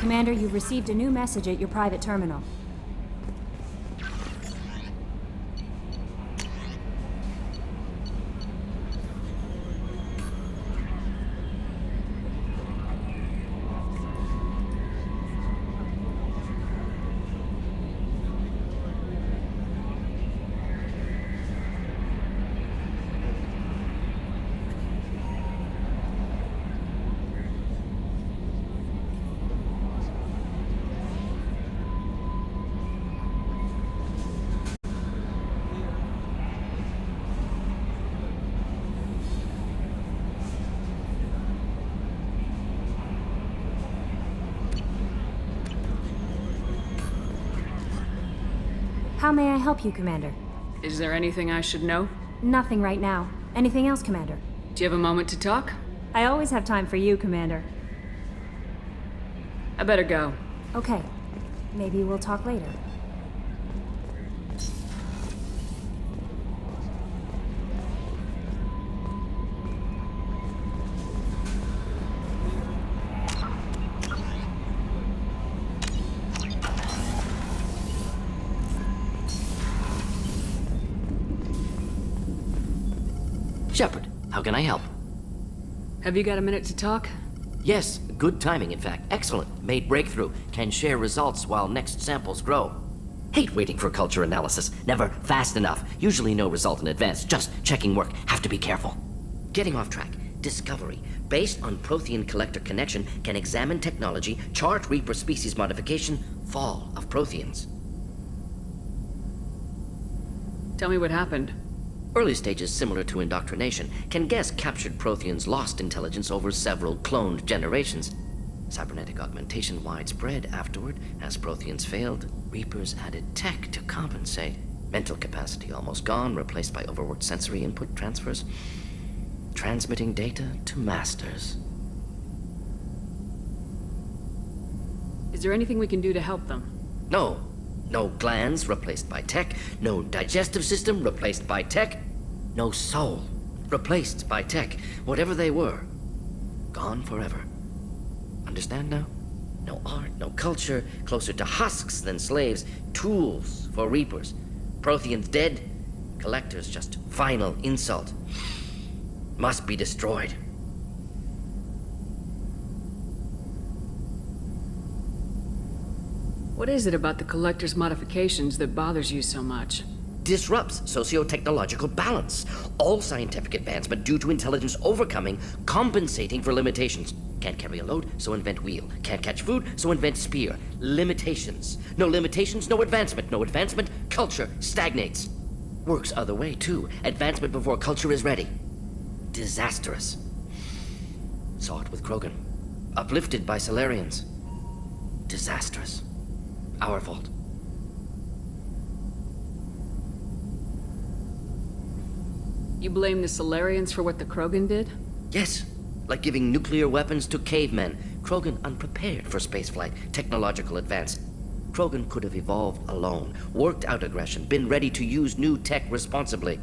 Commander, you've received a new message at your private terminal. How may I help you, Commander? Is there anything I should know? Nothing right now. Anything else, Commander? Do you have a moment to talk? I always have time for you, Commander. I better go. Okay. Maybe we'll talk later. Shepard, how can I help? Have you got a minute to talk? Yes, good timing, in fact. Excellent. Made breakthrough. Can share results while next samples grow. Hate waiting for culture analysis. Never fast enough. Usually no result in advance. Just checking work. Have to be careful. Getting off track. Discovery. Based on Prothean collector connection, can examine technology, chart Reaper species modification, fall of Protheans. Tell me what happened. Early stages similar to indoctrination, can guess captured Protheans lost intelligence over several cloned generations. Cybernetic augmentation widespread afterward, as Protheans failed, Reapers added tech to compensate. Mental capacity almost gone, replaced by overworked sensory input transfers. Transmitting data to masters. Is there anything we can do to help them? No. No glands replaced by tech. No digestive system replaced by tech. No soul replaced by tech. Whatever they were, gone forever. Understand now? No art, no culture, closer to husks than slaves. Tools for Reapers. Protheans dead. Collectors just final insult. Must be destroyed. What is it about the Collector's modifications that bothers you so much? Disrupts socio-technological balance. All scientific advancement due to intelligence overcoming, compensating for limitations. Can't carry a load, so invent wheel. Can't catch food, so invent spear. Limitations. No limitations, no advancement. No advancement, culture stagnates. Works other way, too. Advancement before culture is ready. Disastrous. Saw it with Krogan. Uplifted by Solarians. Disastrous. Our fault. You blame the Solarians for what the Krogan did? Yes, like giving nuclear weapons to cavemen. Krogan unprepared for spaceflight, technological advance. Krogan could have evolved alone, worked out aggression, been ready to use new tech responsibly.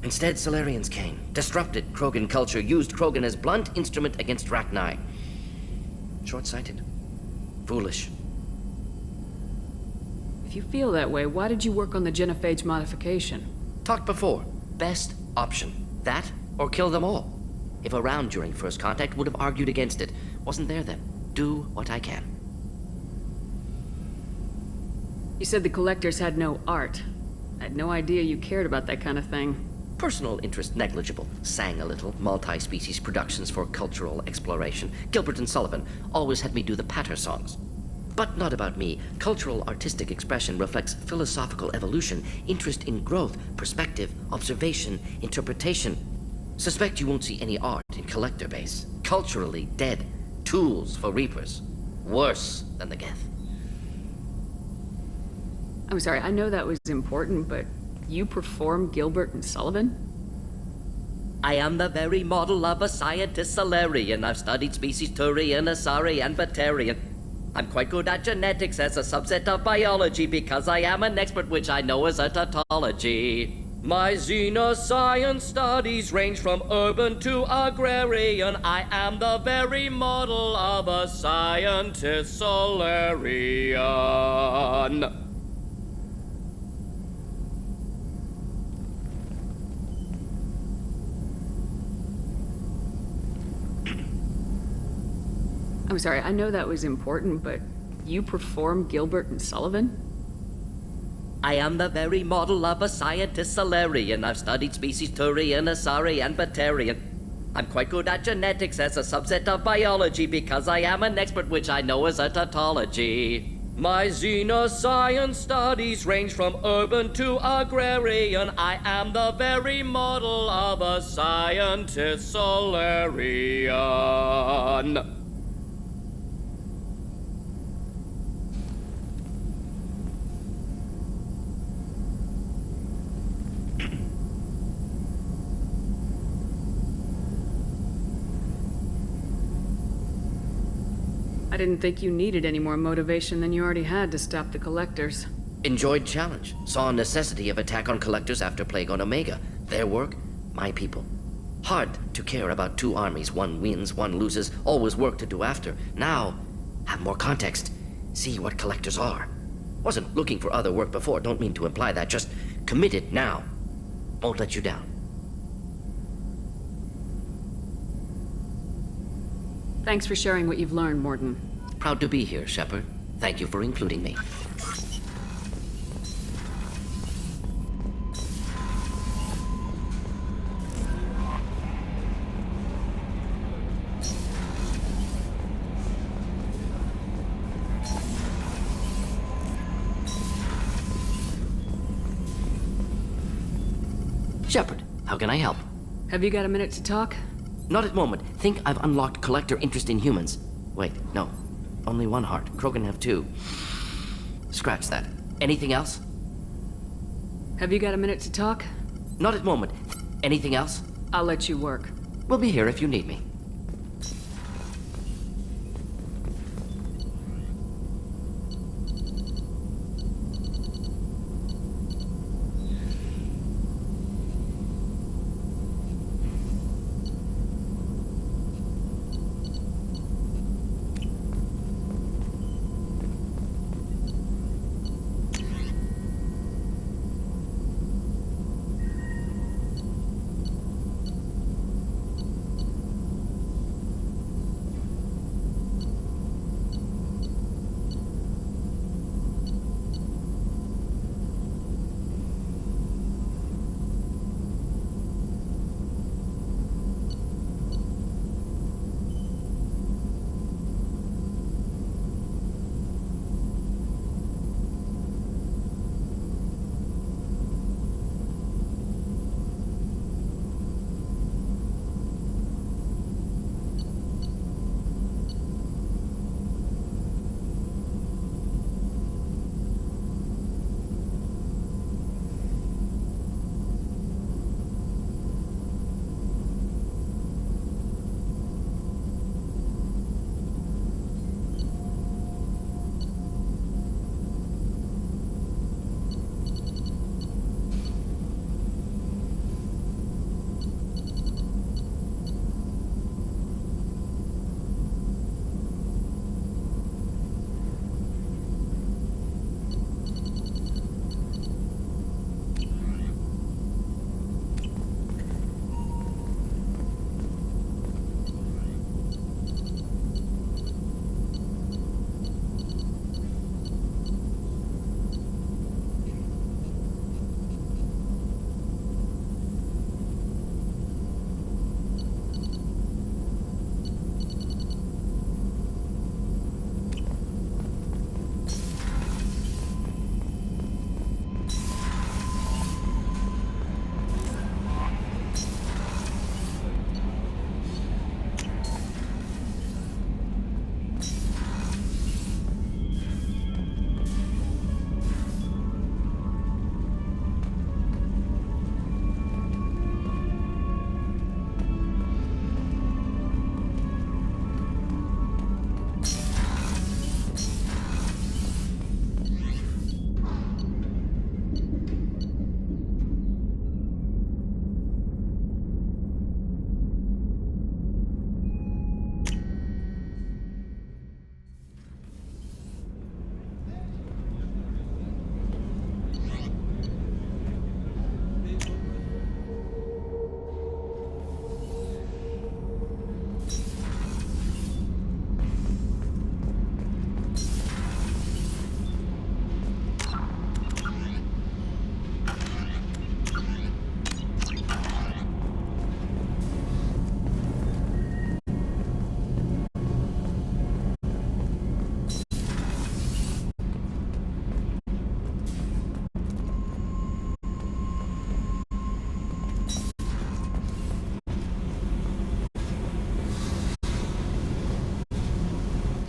Instead, Solarians came, disrupted Krogan culture, used Krogan as blunt instrument against Rachni. Short-sighted. Foolish. If you feel that way, why did you work on the genophage modification? Talked before. Best option. That, or kill them all. If around during first contact, would have argued against it. Wasn't there then. Do what I can. You said the Collectors had no art. I had no idea you cared about that kind of thing. Personal interest negligible. Sang a little. Multi-species productions for cultural exploration. Gilbert and Sullivan always had me do the patter songs. But not about me. Cultural artistic expression reflects philosophical evolution, interest in growth, perspective, observation, interpretation. Suspect you won't see any art in collector base. Culturally dead. Tools for Reapers. Worse than the Geth. I'm sorry, I know that was important, but you perform Gilbert and Sullivan? I am the very model of a scientist Solarian. I've studied species Turian, Asari, and Batarian. I'm quite good at genetics as a subset of biology because I am an expert which I know is a tautology. My xenoscience studies range from urban to agrarian. I am the very model of a scientist Solarian. I'm sorry, I know that was important, but you perform Gilbert and Sullivan? I am the very model of a scientist Solarian. I've studied species Turian, Asari, and Batarian. I'm quite good at genetics as a subset of biology because I am an expert, which I know is a tautology. My xenoscience studies range from urban to agrarian. I am the very model of a scientist Solarian. I didn't think you needed any more motivation than you already had to stop the collectors. Enjoyed challenge. Saw necessity of attack on collectors after plague on Omega. Their work, my people. Hard to care about two armies. One wins, one loses. Always work to do after. Now, have more context. See what collectors are. Wasn't looking for other work before. Don't mean to imply that. Just committed now. Won't let you down. Thanks for sharing what you've learned, Morton. Proud to be here, Shepard. Thank you for including me. Shepard, how can I help? Have you got a minute to talk? Not at moment. Think I've unlocked collector interest in humans. Wait, no. Only one heart. Krogan have two. Scratch that. Anything else? Have you got a minute to talk? Not at moment. Anything else? I'll let you work. We'll be here if you need me.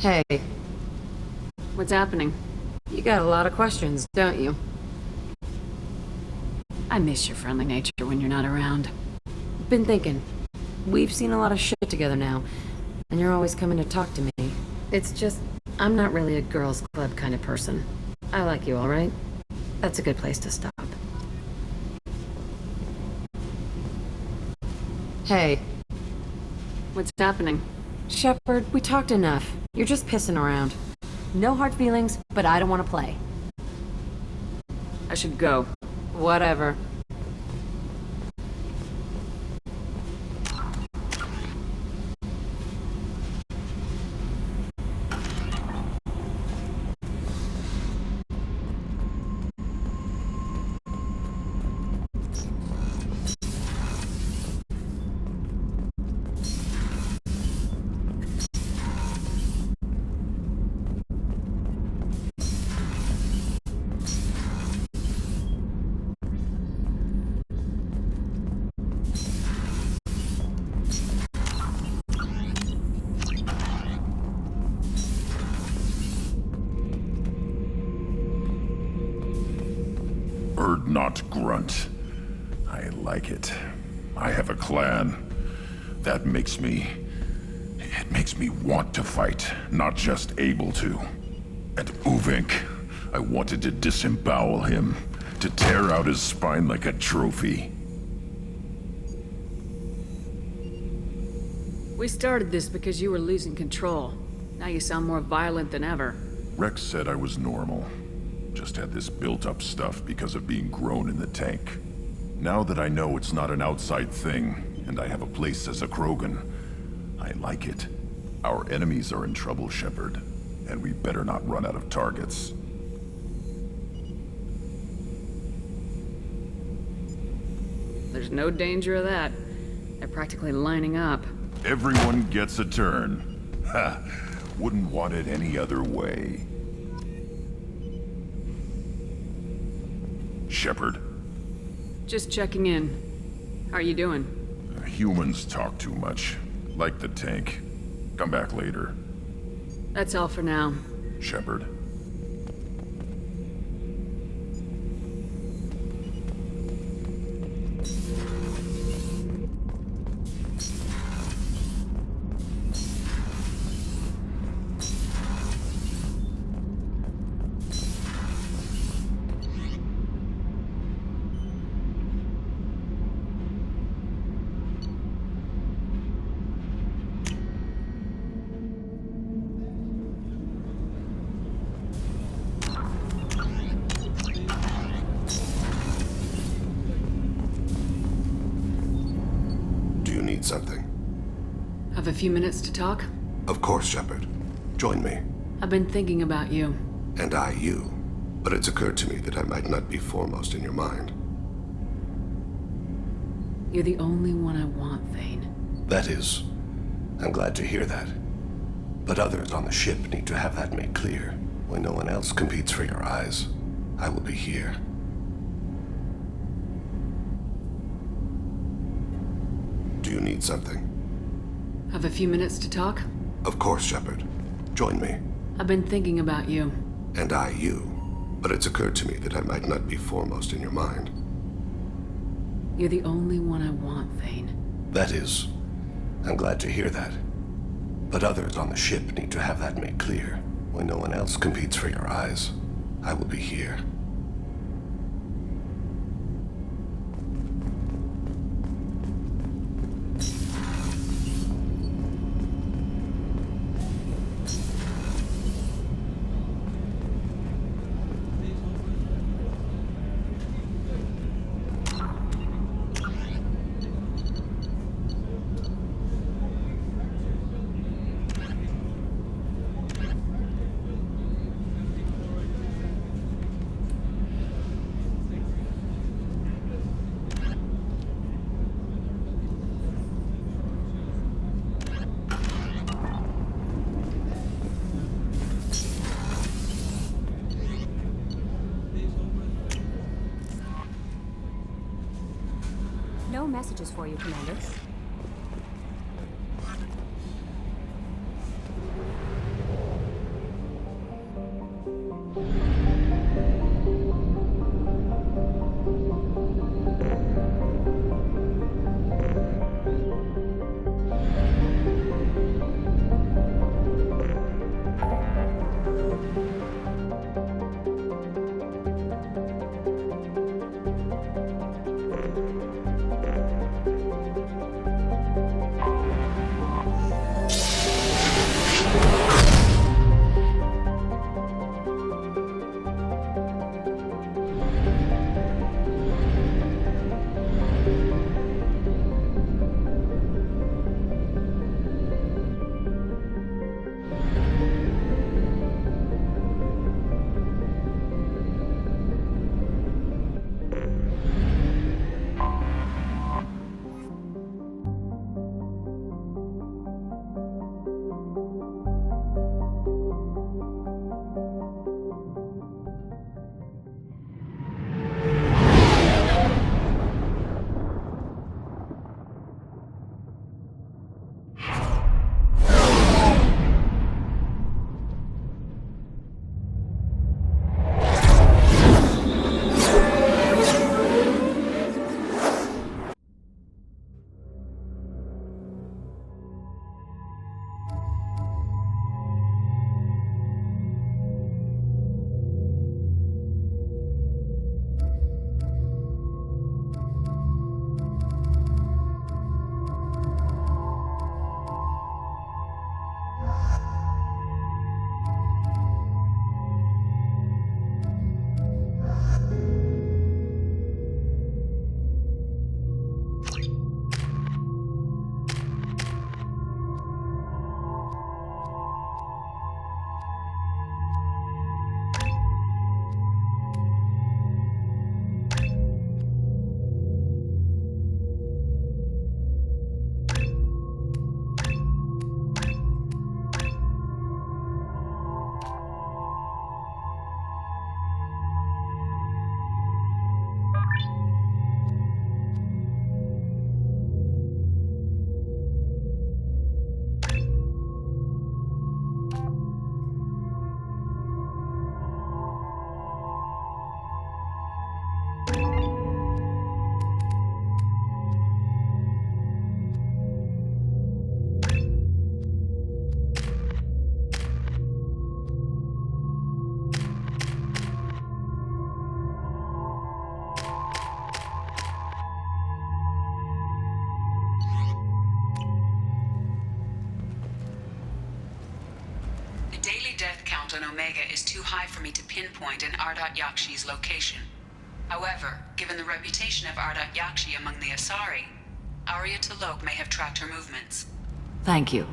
Hey, What's happening? you got a lot of questions, don't you? I miss your friendly nature when you're not around. Been thinking. We've seen a lot of shit together now, and you're always coming to talk to me. It's just, I'm not really a girls' club kind of person. I like you, alright? That's a good place to stop. Hey, What's happening? Shepard, we talked enough. You're just pissing around. No hard feelings, but I don't want to play. I should go. Whatever. Bird not grunt. I like it. I have a clan. That makes me... It makes me want to fight, not just able to. And Uvink, I wanted to disembowel him, to tear out his spine like a trophy. We started this because you were losing control. Now you sound more violent than ever. Rex said I was normal. Just had this built-up stuff because of being grown in the tank. Now that I know it's not an outside thing, and I have a place as a Krogan, I like it. Our enemies are in trouble, Shepard, and we better not run out of targets. There's no danger of that. They're practically lining up. Everyone gets a turn. Ha! Wouldn't want it any other way. Shepard, Just checking in. How are you doing? humans talk too much. Like the tank. Come back later. That's all for now. Shepard. Something. Have a few minutes to talk? Of course, Shepard. Join me. I've been thinking about you. And I you. But it's occurred to me that I might not be foremost in your mind. You're the only one I want, Thane. That is, I'm glad to hear that. But others on the ship need to have that made clear. When no one else competes for your eyes, I will be here. Do you need something? Have a few minutes to talk? Of course, Shepard. Join me. I've been thinking about you. And I you. But it's occurred to me that I might not be foremost in your mind. You're the only one I want, Thane. That is, I'm glad to hear that. But others on the ship need to have that made clear. When no one else competes for your eyes, I will be here. No messages for you, Commander. impact on Omega is too high for me to pinpoint an Ardat Yakshi's location. However, given the reputation of Ardat Yakshi among the Asari, Arya T'Loak may have tracked her movements. Thank you.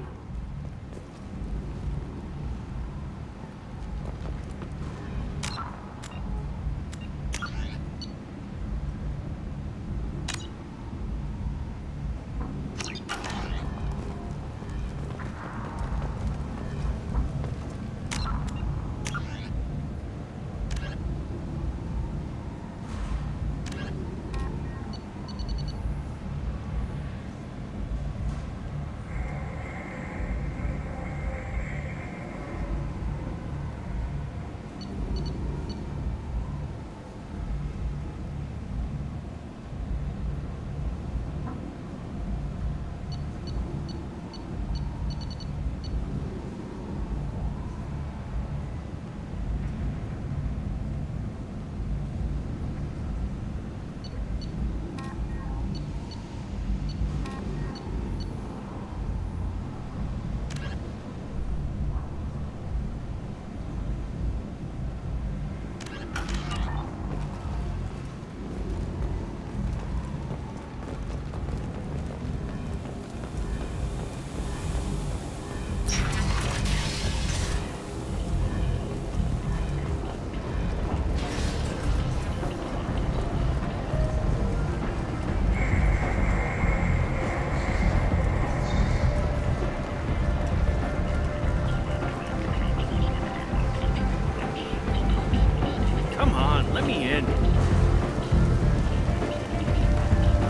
Come on, let me in.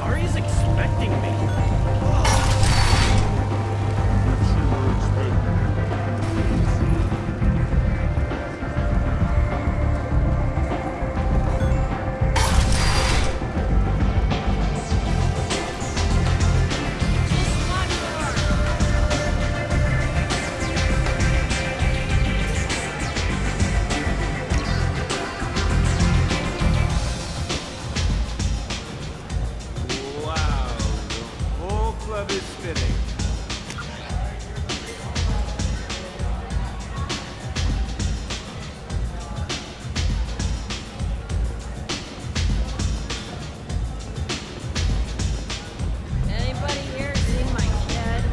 Ari's expecting me. Wow, the whole club is spinning. Anybody here seen my kid?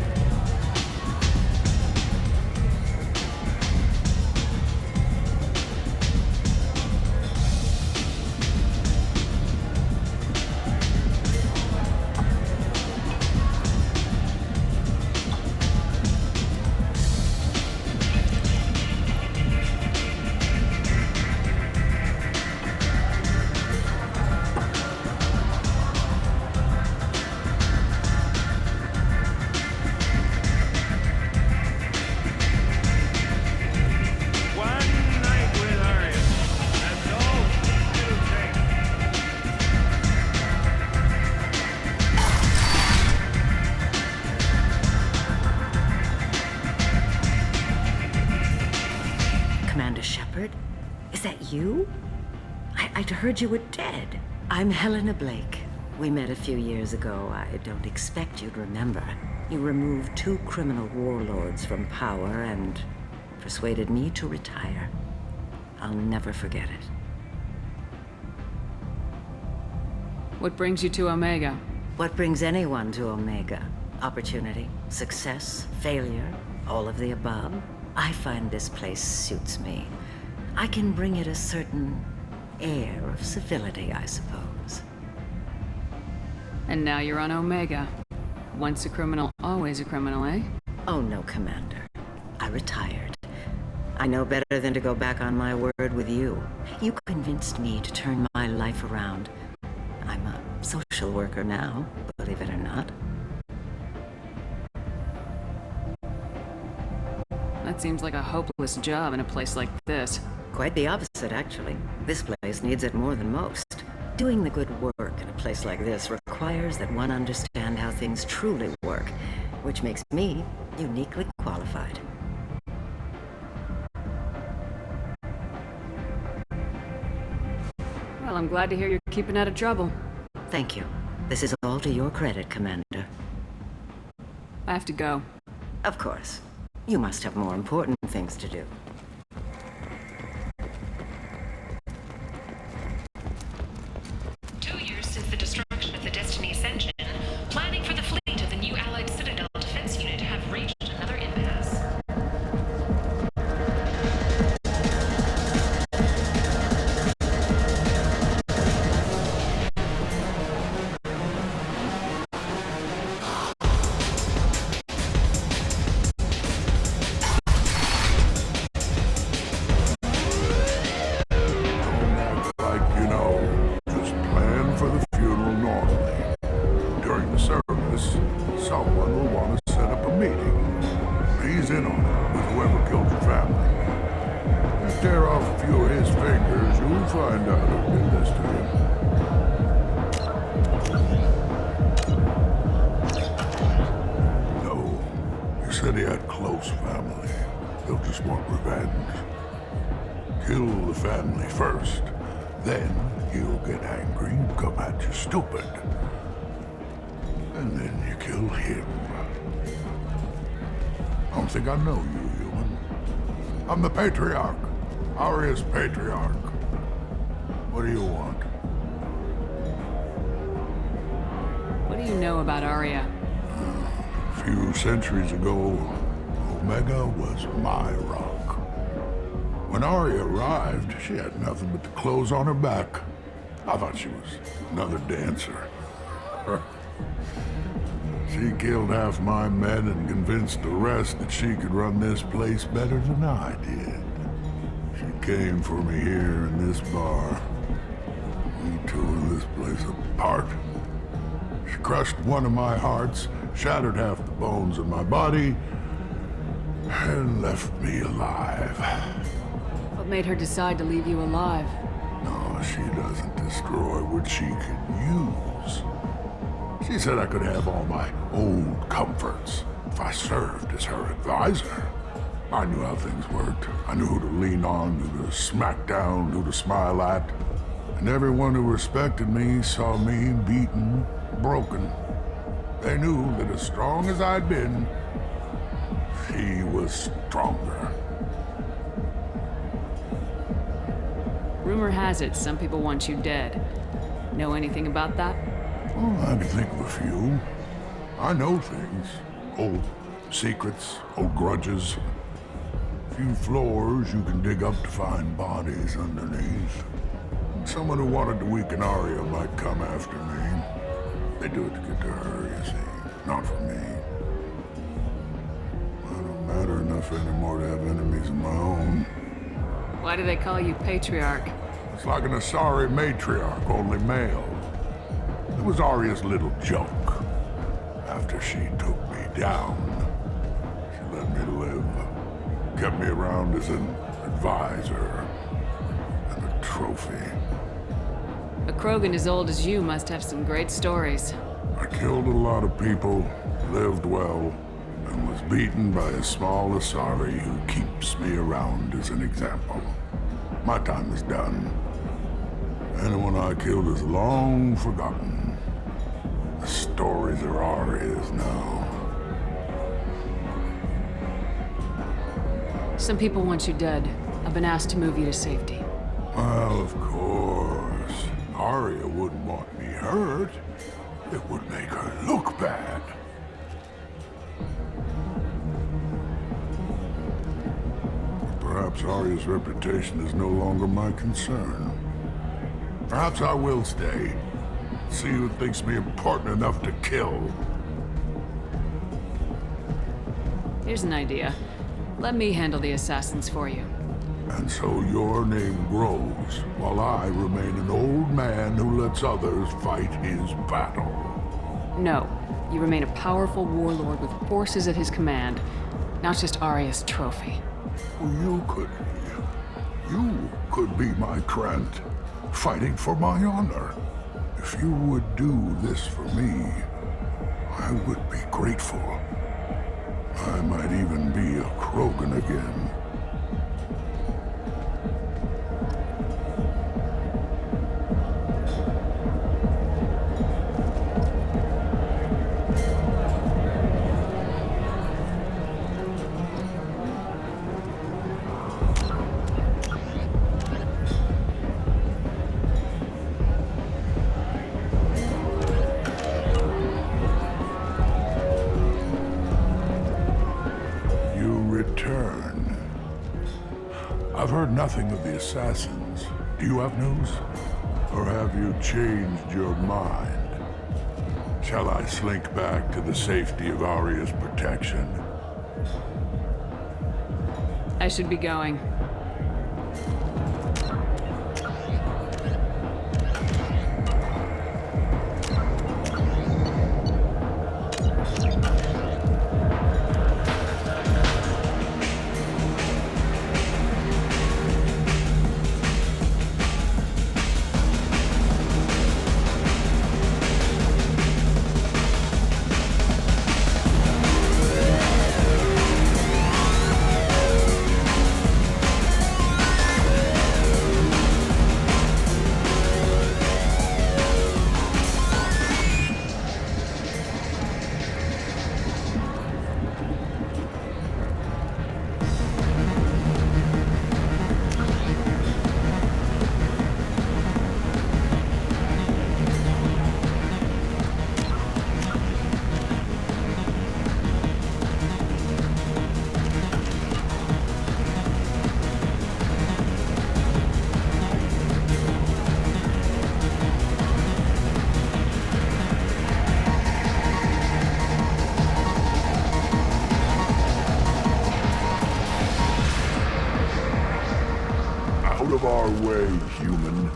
One night with Arya. That's all it'll take. Commander Shepard? Is that you? I'd heard you were dead. I'm Helena Blake. We met a few years ago. I don't expect you'd remember. You removed 2 criminal warlords from power and persuaded me to retire. I'll never forget it. What brings you to Omega? What brings anyone to Omega? Opportunity, success, failure, all of the above. I find this place suits me. I can bring it a certain air of civility, I suppose. And now you're on Omega. Once a criminal, always a criminal, eh? Oh no, Commander. I retired. I know better than to go back on my word with you. You convinced me to turn my life around. I'm a social worker now, believe it or not. That seems like a hopeless job in a place like this. Quite the opposite, actually. This place needs it more than most. Doing the good work in a place like this requires that one understand how things truly work, which makes me uniquely qualified. Well, I'm glad to hear you're keeping out of trouble. Thank you. This is all to your credit, Commander. I have to go. Of course. You must have more important things to do. someone will want to set up a meeting. He's in on it with whoever killed your family. You tear off a few of his fingers, you'll find out who did this to you. No, you said he had close family. He'll just want revenge. Kill the family first, then he'll get angry and come at you stupid. And then you kill him. I don't think I know you, human. I'm the Patriarch. Aria's Patriarch. What do you want? What do you know about Aria? A few centuries ago, Omega was my rock. When Aria arrived, she had nothing but the clothes on her back. I thought she was another dancer. She killed half my men and convinced the rest that she could run this place better than I did. She came for me here in this bar. We tore this place apart. She crushed one of my hearts, shattered half the bones in my body, and left me alive. What made her decide to leave you alive? No, she doesn't destroy what she can use. She said I could have all my old comforts if I served as her advisor. I knew how things worked. I knew who to lean on, who to smack down, who to smile at. And everyone who respected me saw me beaten, broken. They knew that as strong as I'd been, she was stronger. Rumor has it some people want you dead. Know anything about that? Oh, I can think of a few. I know things. Old secrets, old grudges. A few floors you can dig up to find bodies underneath. Someone who wanted to weaken Aria might come after me. They do it to get to her, you see. Not for me. I don't matter enough anymore to have enemies of my own. Why do they call you Patriarch? It's like an Asari matriarch, only male. It was Aria's little joke. After she took me down, she let me live. Kept me around as an advisor and a trophy. A Krogan as old as you must have some great stories. I killed a lot of people, lived well, and was beaten by a small Asari who keeps me around as an example. My time is done. Anyone I killed is long forgotten. The stories are Aria's now. Some people want you dead. I've been asked to move you to safety. Well, of course. Aria wouldn't want me hurt. It would make her look bad. Perhaps Aria's reputation is no longer my concern. Perhaps I will stay. See who thinks me important enough to kill. Here's an idea. Let me handle the assassins for you. And so your name grows, while I remain an old man who lets others fight his battle. No. You remain a powerful warlord with forces at his command, not just Aria's trophy. Well, you could be my Trent, fighting for my honor. If you would do this for me, I would be grateful. I might even be a Krogan again. I've heard nothing of the assassins. Do you have news? Or have you changed your mind? Shall I slink back to the safety of Aria's protection? I should be going. our way, human.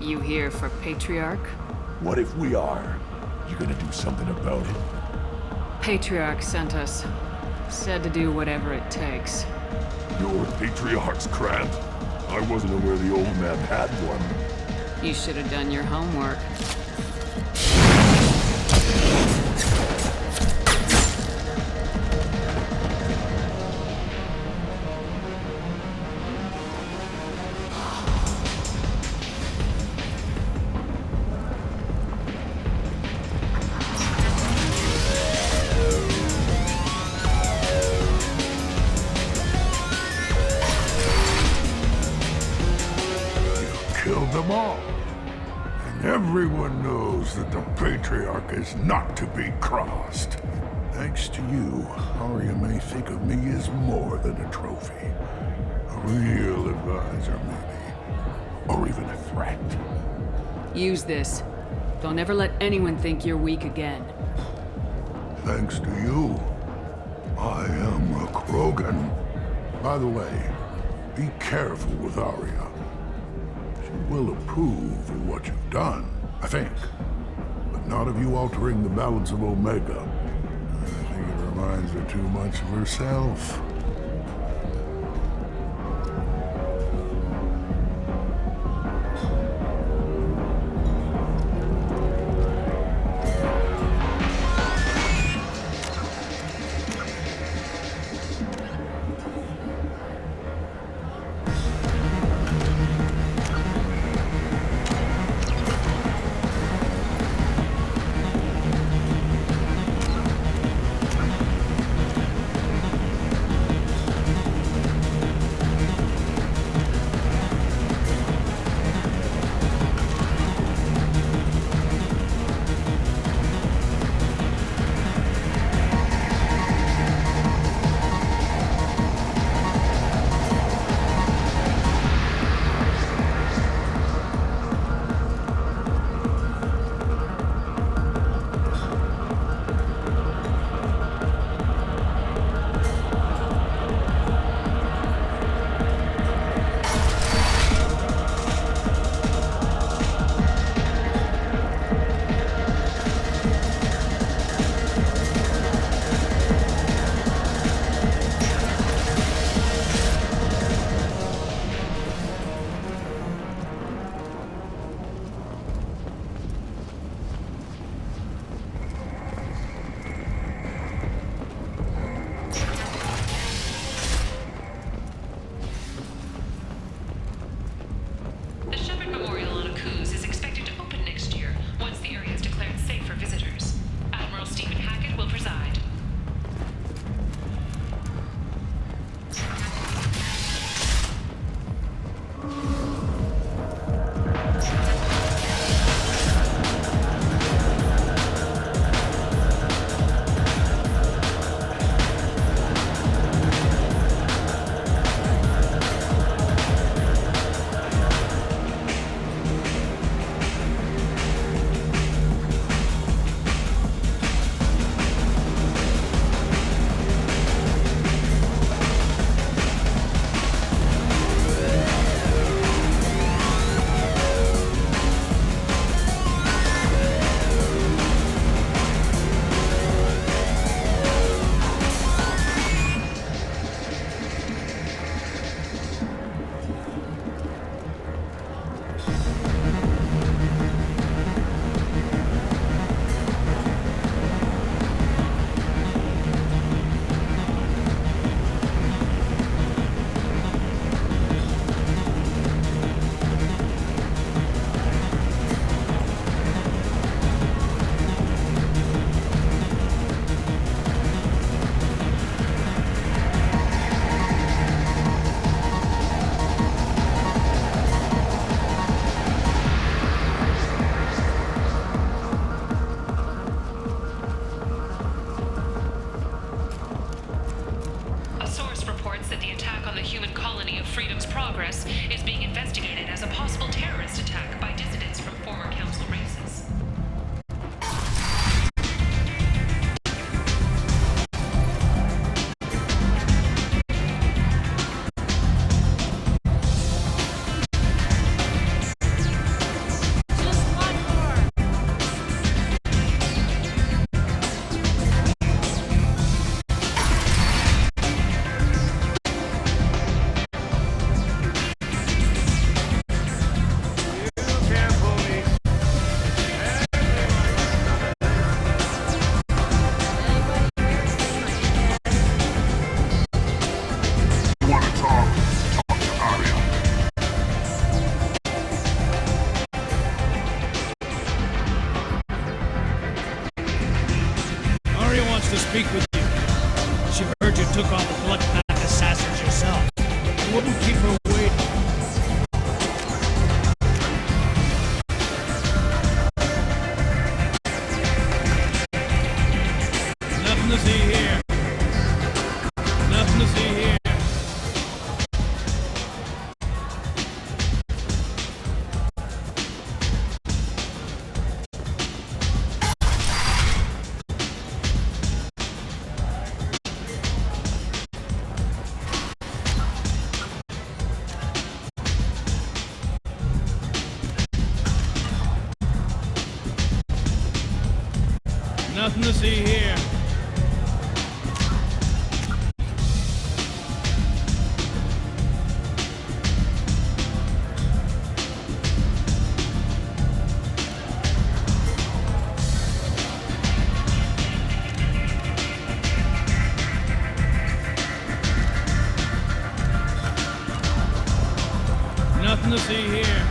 You here for Patriarch? What if we are? You gonna do something about it? Patriarch sent us. Said to do whatever it takes. Your Patriarch's Grant? I wasn't aware the old man had one. You should have done your homework. Killed them all. And everyone knows that the Patriarch is not to be crossed. Thanks to you, Arya may think of me as more than a trophy. A real advisor, maybe. Or even a threat. Use this. Don't ever let anyone think you're weak again. Thanks to you, I am a Krogan. By the way, be careful with Arya. She will approve of what you've done, I think. But not of you altering the balance of Omega. I think it reminds her too much of herself. to speak with you. She heard you took on the blood-pack assassins yourself. Wouldn't keep her waiting. Nothing to see here. Nothing to see here. Nothing to see here. Nothing to see here.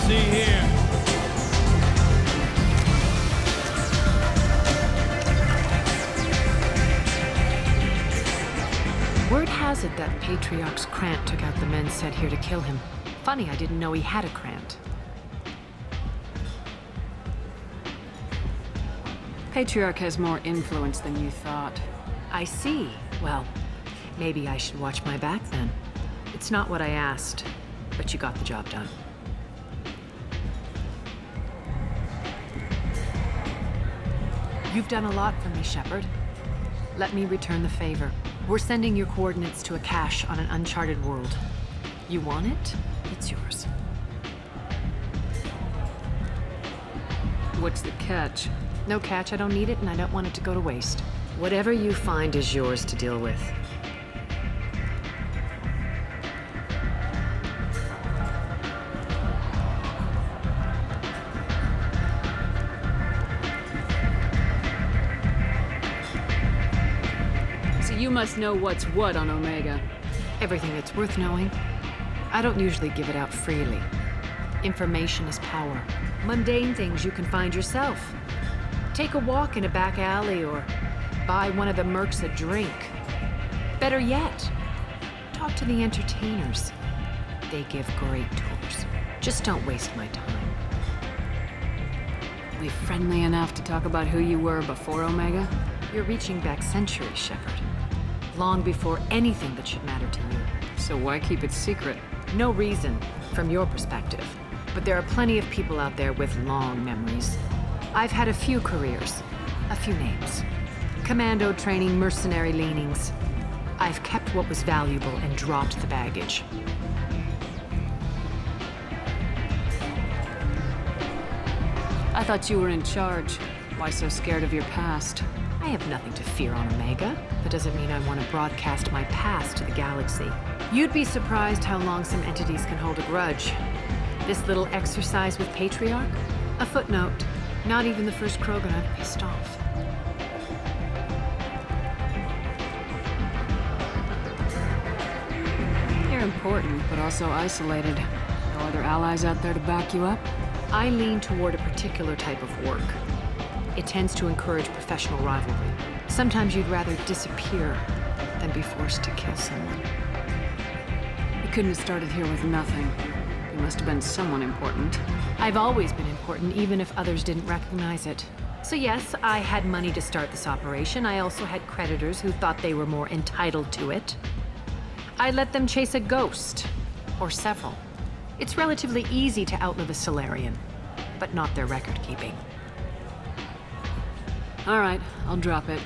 See here. Word has it that Patriarch's Krant took out the men sent here to kill him. Funny, I didn't know he had a Krant. Patriarch has more influence than you thought. I see. Well, maybe I should watch my back then. It's not what I asked, but you got the job done. You've done a lot for me, Shepard. Let me return the favor. We're sending your coordinates to a cache on an uncharted world. You want it? It's yours. What's the catch? No catch, I don't need it, and I don't want it to go to waste. Whatever you find is yours to deal with. You must know what's what on Omega. Everything that's worth knowing. I don't usually give it out freely. Information is power. Mundane things you can find yourself. Take a walk in a back alley or buy one of the mercs a drink. Better yet, talk to the entertainers. They give great tours. Just don't waste my time. We friendly enough to talk about who you were before Omega? You're reaching back centuries, Shepard. Long before anything that should matter to you. So why keep it secret? No reason, from your perspective. But there are plenty of people out there with long memories. I've had a few careers, a few names. Commando training, mercenary leanings. I've kept what was valuable and dropped the baggage. I thought you were in charge. Why so scared of your past? I have nothing to fear on Omega. That doesn't mean I want to broadcast my past to the galaxy. You'd be surprised how long some entities can hold a grudge. This little exercise with Patriarch? A footnote. Not even the first Krogan I've pissed off. You're important, but also isolated. No other allies out there to back you up? I lean toward a particular type of work. It tends to encourage professional rivalry. Sometimes you'd rather disappear than be forced to kill someone. You couldn't have started here with nothing. You must have been someone important. I've always been important, even if others didn't recognize it. So yes, I had money to start this operation. I also had creditors who thought they were more entitled to it. I let them chase a ghost, or several. It's relatively easy to outlive a Solarian, but not their record-keeping. All right, I'll drop it.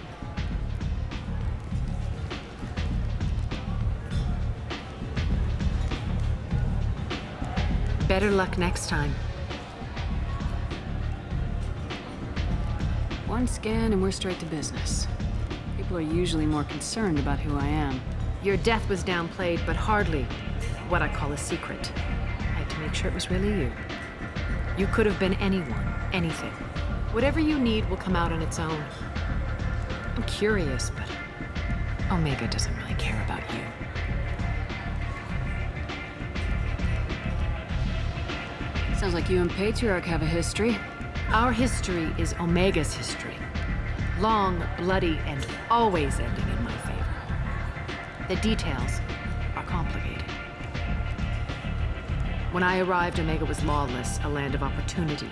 Better luck next time. One scan and we're straight to business. People are usually more concerned about who I am. Your death was downplayed, but hardly what I call a secret. I had to make sure it was really you. You could have been anyone, anything. Whatever you need will come out on its own. I'm curious, but Omega doesn't really care about you. Sounds like you and Patriarch have a history. Our history is Omega's history. Long, bloody, and always ending in my favor. The details are complicated. When I arrived, Omega was lawless, a land of opportunity.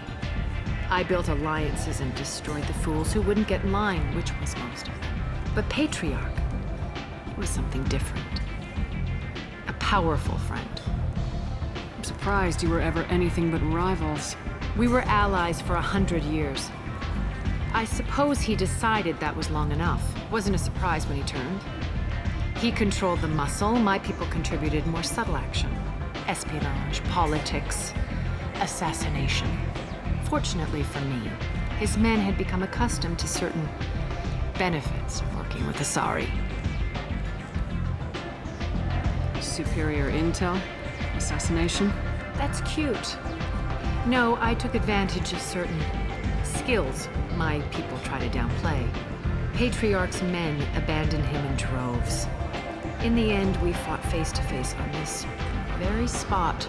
I built alliances and destroyed the fools who wouldn't get in line, which was most of them. But Patriarch was something different. A powerful friend. I'm surprised you were ever anything but rivals. We were allies for 100 years. I suppose he decided that was long enough. Wasn't a surprise when he turned. He controlled the muscle, my people contributed more subtle action. Espionage, politics, assassination. Fortunately for me, his men had become accustomed to certain benefits of working with Asari. Superior intel? Assassination? That's cute. No, I took advantage of certain skills my people try to downplay. Patriarch's men abandoned him in droves. In the end, we fought face to face on this very spot.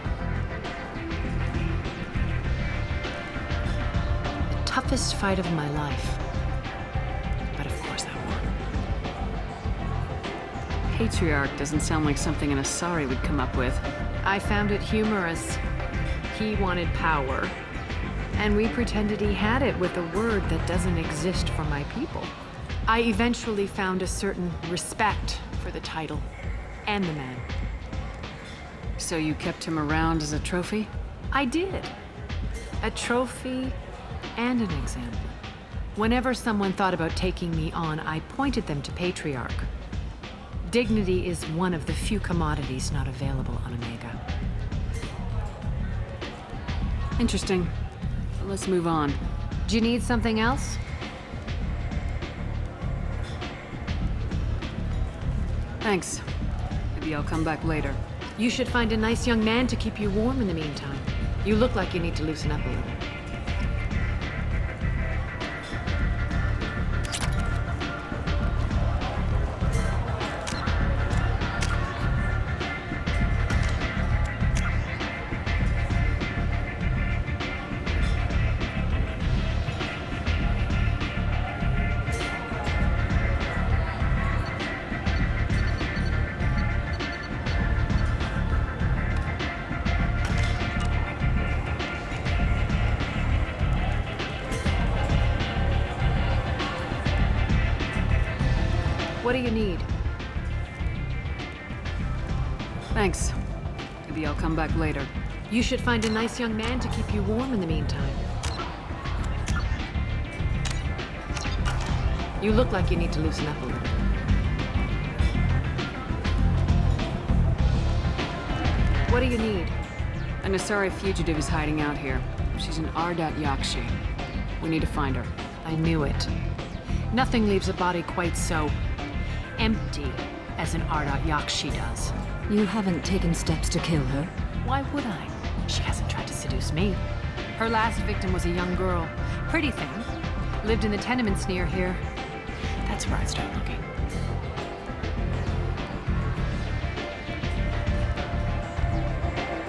The toughest fight of my life. But of course I won. Patriarch doesn't sound like something an Asari would come up with. I found it humorous. He wanted power, and we pretended he had it with a word that doesn't exist for my people. I eventually found a certain respect for the title and the man. So you kept him around as a trophy? I did. A trophy and an example. Whenever someone thought about taking me on, I pointed them to Patriarch. Dignity is one of the few commodities not available on Omega. Interesting. Let's move on. Do you need something else? Thanks. Maybe I'll come back later. You should find a nice young man to keep you warm in the meantime. You look like you need to loosen up a little. What do you need? Thanks. Maybe I'll come back later. You should find a nice young man to keep you warm in the meantime. You look like you need to loosen up a little. What do you need? An Asari fugitive is hiding out here. She's an Ardat Yakshi. We need to find her. I knew it. Nothing leaves a body quite so empty as an Ardat Yakshi does. You haven't taken steps to kill her? Why would I? She hasn't tried to seduce me. Her last victim was a young girl. Pretty thing. Lived in the tenements near here. That's where I'd start looking.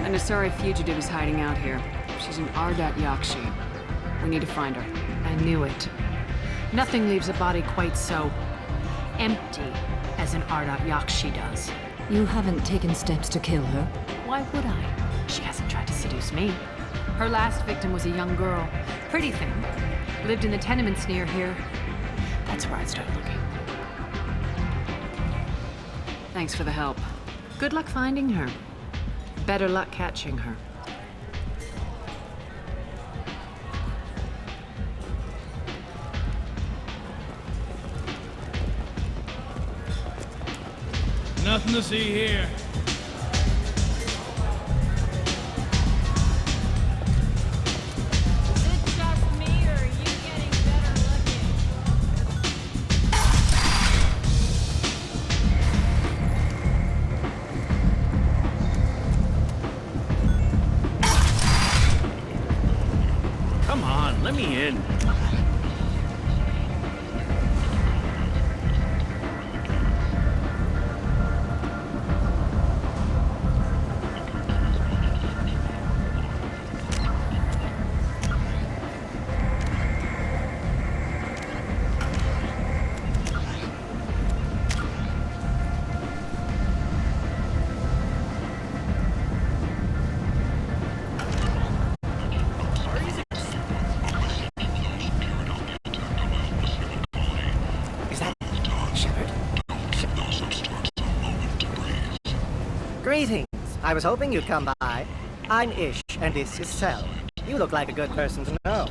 An Asari fugitive is hiding out here. She's in Yakshi. We need to find her. I knew it. Nothing leaves a body quite so empty as an Yakshi does. You haven't taken steps to kill her? Why would I? She hasn't tried to seduce me. Her last victim was a young girl. Pretty thing. Lived in the tenements near here. That's where I'd start looking. Thanks for the help. Good luck finding her. Better luck catching her. Nothing to see here. Is it just me, or are you getting better looking? Come on, let me in. Greetings. I was hoping you'd come by. I'm Ish, and this is Sel. You look like a good person to know.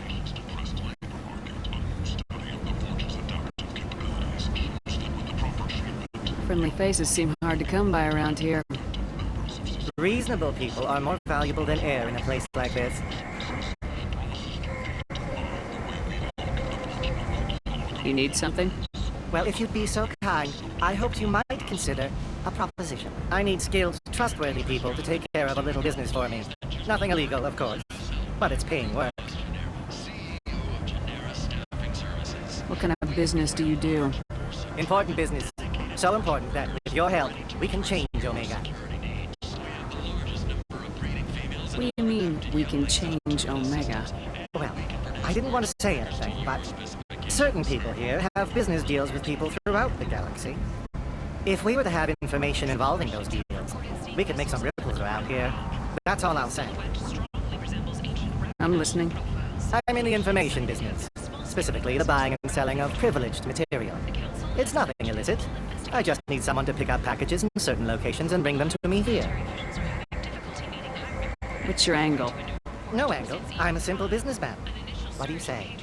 Friendly faces seem hard to come by around here. Reasonable people are more valuable than air in a place like this. You need something? Well, if you'd be so kind, I hoped you might consider a proposition. I need skilled, trustworthy people to take care of a little business for me. Nothing illegal, of course, but it's paying work. What kind of business do you do? Important business. So important that with your help, we can change Omega. What do you mean, we can change Omega? Well, I didn't want to say anything, but certain people here have business deals with people throughout the galaxy. If we were to have information involving those deals, we could make some ripples around here. That's all I'll say. I'm listening. I'm in the information business, specifically the buying and selling of privileged material. It's nothing illicit. I just need someone to pick up packages in certain locations and bring them to me here. What's your angle? No angle. I'm a simple businessman. What do you say?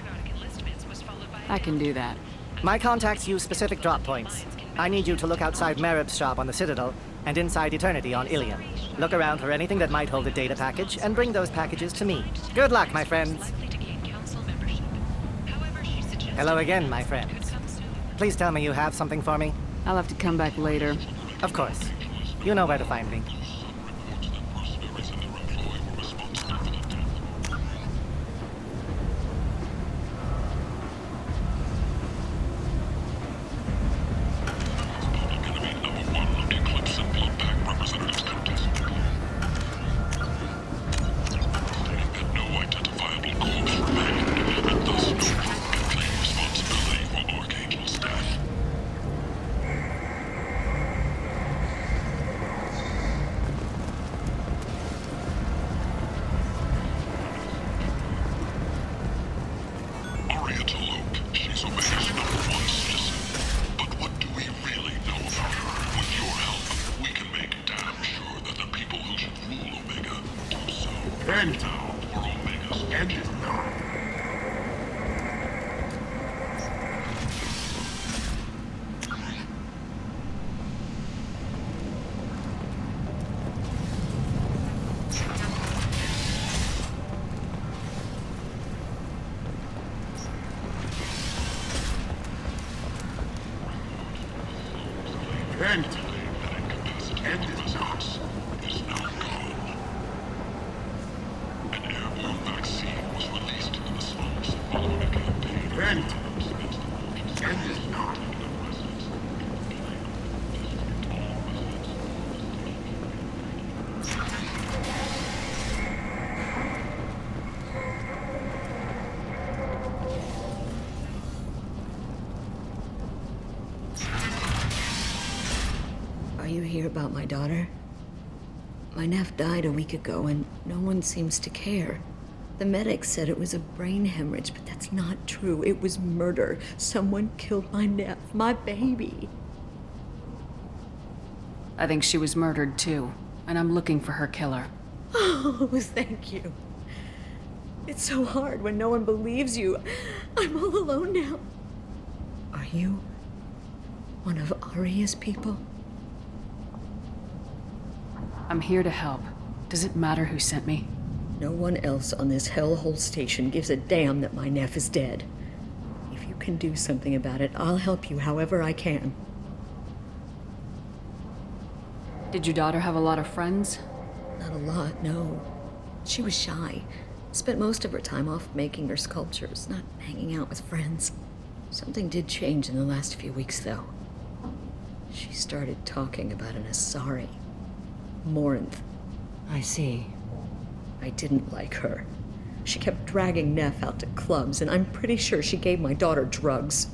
I can do that. My contacts use specific drop points. I need you to look outside Marib's shop on the Citadel and inside Eternity on Ilium. Look around for anything that might hold a data package and bring those packages to me. Good luck, my friends. Hello again, my friends. Please tell me you have something for me. I'll have to come back later. Of course. You know where to find me. An airborne vaccine Are you here about my daughter? My nephew died a week ago and no one seems to care. The medics said it was a brain hemorrhage, but that's not true. It was murder. Someone killed my nephew, my baby. I think she was murdered too, and I'm looking for her killer. Oh, thank you. It's so hard when no one believes you. I'm all alone now. Are you one of Aria's people? I'm here to help. Does it matter who sent me? No one else on this hellhole station gives a damn that my nephew is dead. If you can do something about it, I'll help you however I can. Did your daughter have a lot of friends? Not a lot, no. She was shy. Spent most of her time off making her sculptures, not hanging out with friends. Something did change in the last few weeks, though. She started talking about an Asari. Morinth. I see. I didn't like her. She kept dragging Neff out to clubs, and I'm pretty sure she gave my daughter drugs.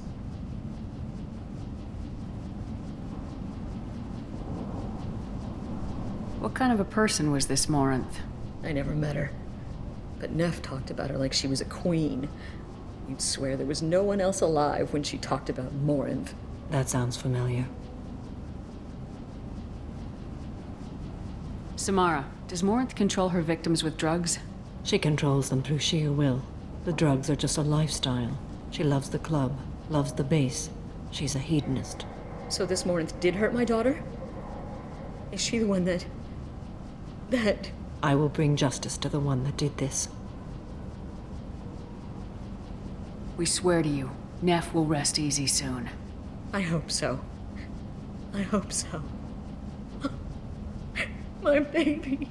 What kind of a person was this Morinth? I never met her. But Neff talked about her like she was a queen. You'd swear there was no one else alive when she talked about Morinth. That sounds familiar. Samara, does Morinth control her victims with drugs? She controls them through sheer will. The drugs are just a lifestyle. She loves the club, loves the base. She's a hedonist. So this Morinth did hurt my daughter? Is she the one that... I will bring justice to the one that did this. We swear to you, Neff will rest easy soon. I hope so. I hope so. My baby.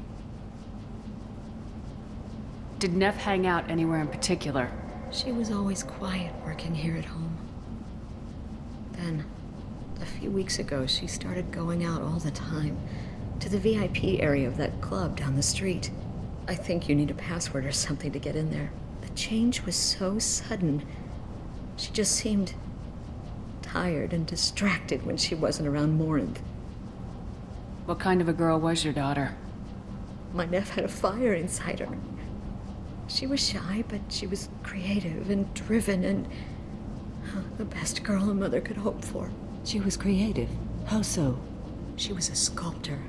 Did Neff hang out anywhere in particular? She was always quiet working here at home. Then, a few weeks ago, she started going out all the time to the VIP area of that club down the street. I think you need a password or something to get in there. The change was so sudden. She just seemed tired and distracted when she wasn't around Morinth. What kind of a girl was your daughter? My nephew had a fire inside her. She was shy, but she was creative and driven and the best girl a mother could hope for. She was creative. How so? She was a sculptor.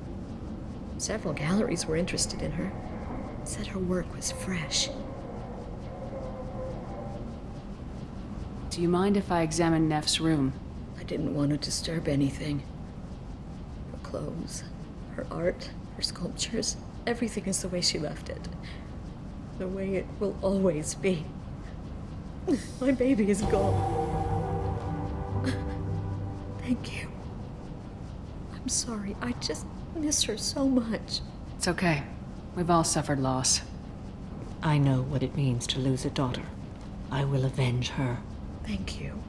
Several galleries were interested in her. Said her work was fresh. Do you mind if I examine Neff's room? I didn't want to disturb anything. Her clothes, her art, her sculptures, everything is the way she left it. The way it will always be. My baby is gone. Thank you. I'm sorry, I just miss her so much. It's okay. We've all suffered loss. I know what it means to lose a daughter. I will avenge her. Thank you.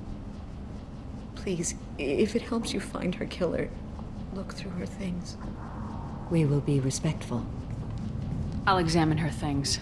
Please, if it helps you find her killer, look through her things. We will be respectful. I'll examine her things.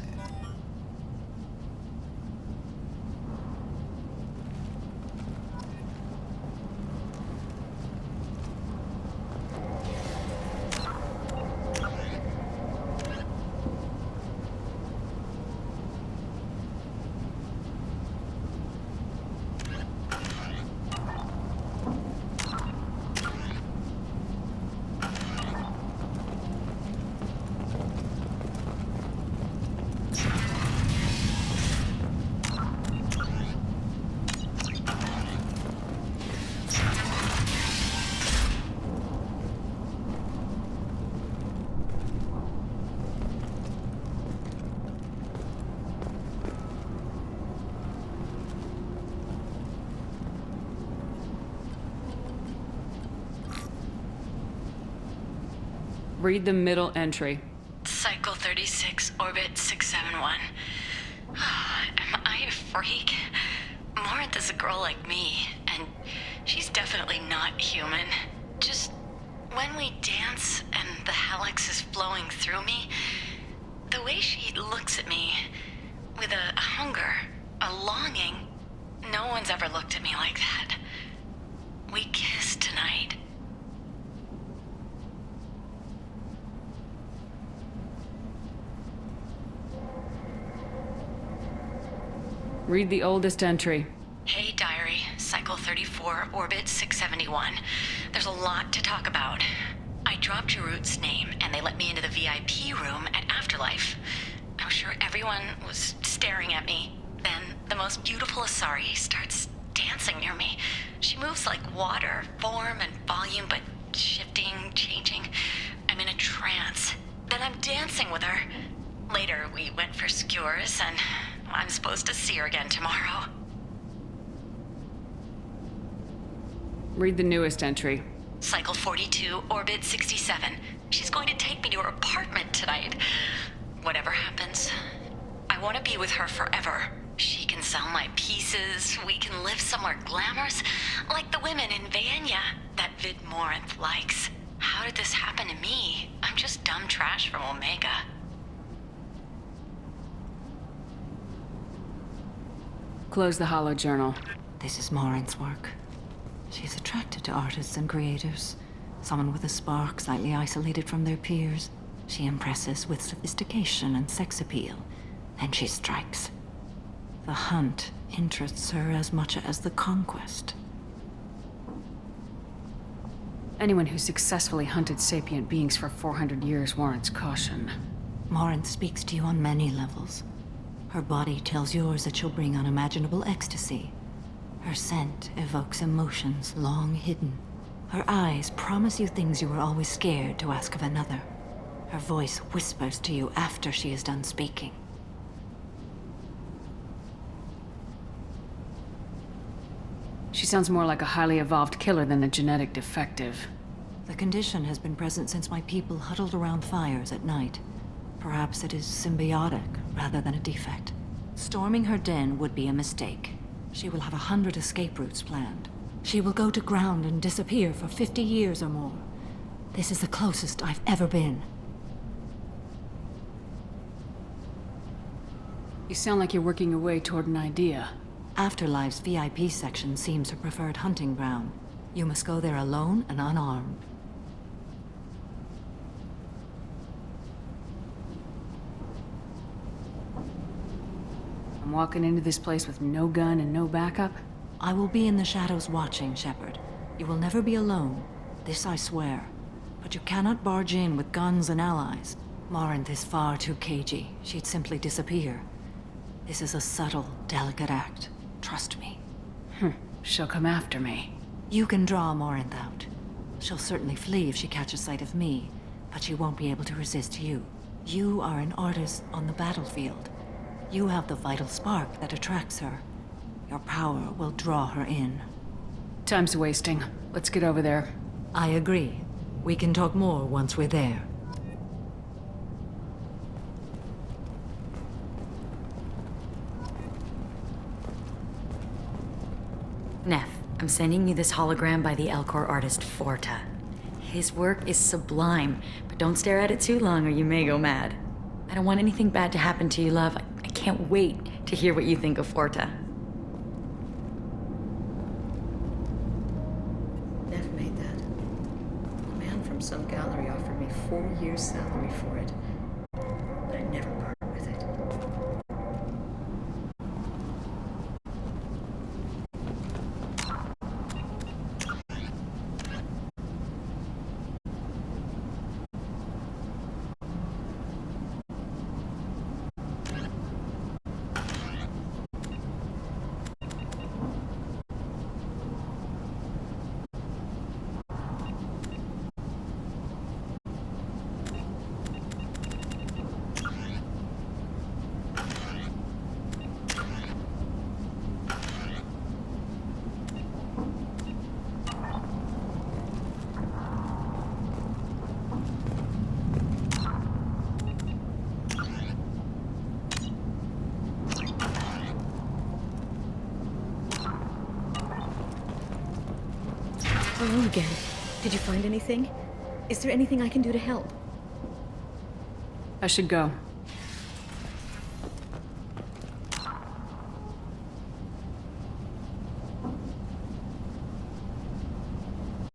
Read the middle entry. Cycle 36, orbit 671. Am I a freak? Morinth is a girl like me, and she's definitely not human. Just when we dance and the helix is flowing through me, the way she looks at me with a hunger, a longing, no one's ever looked at me like that. We kissed tonight. Read the oldest entry. Hey, diary. Cycle 34, orbit 671. There's a lot to talk about. I dropped Jarut's name, and they let me into the VIP room at Afterlife. I'm sure everyone was staring at me. Then, the most beautiful Asari starts dancing near me. She moves like water, form and volume, but shifting, changing. I'm in a trance. Then I'm dancing with her. Later, we went for skewers, and I'm supposed to see her again tomorrow. Read the newest entry. Cycle 42, orbit 67. She's going to take me to her apartment tonight. Whatever happens, I want to be with her forever. She can sell my pieces. We can live somewhere glamorous, like the women in Vanya that Vid Morinth likes. How did this happen to me? I'm just dumb trash from Omega. Close the hollow journal. This is Morinth's work. She's attracted to artists and creators. Someone with a spark, slightly isolated from their peers. She impresses with sophistication and sex appeal. Then she strikes. The hunt interests her as much as the conquest. Anyone who successfully hunted sapient beings for 400 years warrants caution. Morinth speaks to you on many levels. Her body tells yours that she'll bring unimaginable ecstasy. Her scent evokes emotions long hidden. Her eyes promise you things you were always scared to ask of another. Her voice whispers to you after she is done speaking. She sounds more like a highly evolved killer than a genetic defective. The condition has been present since my people huddled around fires at night. Perhaps it is symbiotic rather than a defect. Storming her den would be a mistake. She will have 100 escape routes planned. She will go to ground and disappear for 50 years or more. This is the closest I've ever been. You sound like you're working your way toward an idea. Afterlife's VIP section seems her preferred hunting ground. You must go there alone and unarmed. I'm walking into this place with no gun and no backup? I will be in the shadows watching, Shepard. You will never be alone. This I swear. But you cannot barge in with guns and allies. Morinth is far too cagey. She'd simply disappear. This is a subtle, delicate act. Trust me. She'll come after me. You can draw Morinth out. She'll certainly flee if she catches sight of me, but she won't be able to resist you. You are an artist on the battlefield. You have the vital spark that attracts her. Your power will draw her in. Time's wasting. Let's get over there. I agree. We can talk more once we're there. Neff, I'm sending you this hologram by the Elcor artist Forta. His work is sublime, but don't stare at it too long or you may go mad. I don't want anything bad to happen to you, love. I can't wait to hear what you think of Forta. Neff made that. A man from some gallery offered me 4 years' salary for it. But I never part with it. Hello again. Did you find anything? Is there anything I can do to help? I should go.